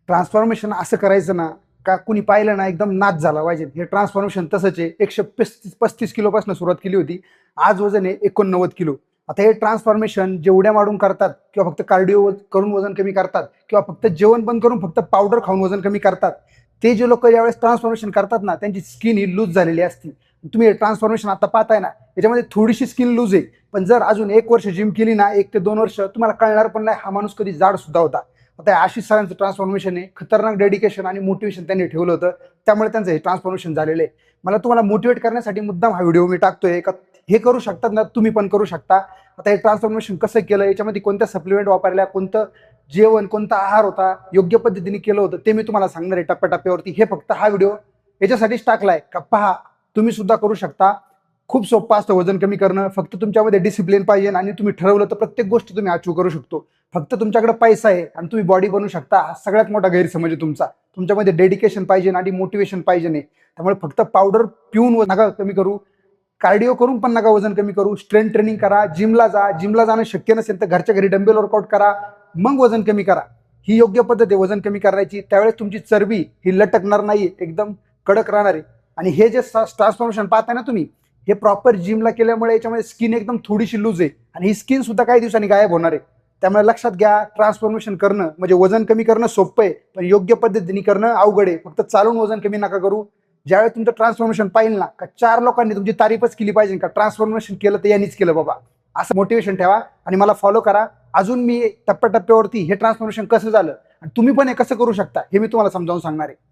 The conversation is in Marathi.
ट्रान्सफॉर्मेशन असं करायचं ना का कुणी पाहिलं ना एकदम नाच झाला पाहिजे. हे ट्रान्सफॉर्मेशन तसंच आहे. 135 किलोपासून सुरुवात केली होती. आज वजन आहे 89 किलो. आता हे ट्रान्सफॉर्मेशन जेवढ्या वाढून करतात किंवा फक्त कार्डिओ करून वजन कमी करतात किंवा फक्त जेवण बंद करून फक्त पावडर खाऊन वजन कमी करतात, ते जे लोक ज्यावेळेस ट्रान्सफॉर्मेशन करतात ना त्यांची स्किन ही लूज झालेली असते. तुम्ही हे ट्रान्सफॉर्मेशन आता पाहताय ना, याच्यामध्ये थोडीशी स्किन लूज आहे, पण जर अजून 1 वर्ष जिम केली ना, 1 ते 2 वर्ष, तुम्हाला कळणार पण नाही हा माणूस कधी जाड सुद्धा होता. आता आशिष सरांचं ट्रान्सफॉर्मेशन आहे, खतरनाक डेडिकेशन आणि मोटिवेशन त्यांनी ठेवलं होतं, त्यामुळे त्यांचं हे ट्रान्सफॉर्मेशन झालेलं आहे. मला तुम्हाला मोटिवेट करण्यासाठी मुद्दाम हा व्हिडिओ मी टाकतोय का हे करू शकतात ना, तुम्ही पण करू शकता. आता हे ट्रान्सफॉर्मेशन कसं केलं, याच्यामध्ये कोणत्या सप्लिमेंट वापरल्या, कोणतं जेवण, कोणता आहार होता, योग्य पद्धतीने केलं होतं, ते मी तुम्हाला सांगणार आहे टप्प्याटप्प्यावरती. हे फक्त हा व्हिडिओ याच्यासाठीच टाकलाय का पहा तुम्ही सुद्धा करू शकता. खूप सोपं असतं वजन कमी करणं. फक्त तुमच्यामध्ये डिसिप्लिन पाहिजे आणि तुम्ही ठरवलं तर प्रत्येक गोष्ट तुम्ही अचीव करू शकतो. फक्त तुमच्याकडे पैसा आहे आणि तुम्ही बॉडी बनवू शकता, हा सगळ्यात मोठा गैरसमज आहे तुमचा. तुमच्यामध्ये डेडिकेशन पाहिजे आणि मोटिवेशन पाहिजे नाही. त्यामुळे फक्त पावडर पिऊन नका कमी करू, कार्डिओ करून पण नका वजन कमी करू. स्ट्रेंथ ट्रेनिंग करा, जिमला जा. जिमला जाणं शक्य नसेल तर घरच्या घरी डंबेल वर्कआउट करा, मग वजन कमी करा. ही योग्य पद्धत आहे वजन कमी करायची. त्यावेळेस तुमची चरबी ही लटकणार नाही, एकदम कडक राहणार आहे. आणि हे जे ट्रान्सफॉर्मेशन पाहताय ना तुम्ही, हे प्रॉपर जिमला केल्यामुळे याच्यामध्ये स्किन एकदम थोडीशी लूज आहे आणि ही स्किन सुद्धा काही दिवसांनी गायब होणार आहे. त्यामुळे लक्षात घ्या, ट्रान्सफॉर्मेशन करणं म्हणजे वजन कमी करणं सोपं आहे, पण योग्य पद्धतीने करणं अवघड आहे. फक्त चालून वजन कमी नका करू. ज्यावेळेस तुमचं ट्रान्सफॉर्मेशन पाहिजे ना, का 4 लोकांनी तुमची तारीफच केली पाहिजे का ट्रान्सफॉर्मेशन केलं तर यांनीच केलं बाबा, असं मोटिवेशन ठेवा आणि मला फॉलो करा. अजून मी टप्प्याटप्प्यावरती हे ट्रान्सफॉर्मेशन कसं झालं आणि तुम्ही पण हे कसं करू शकता हे मी तुम्हाला समजावून सांगणार आहे.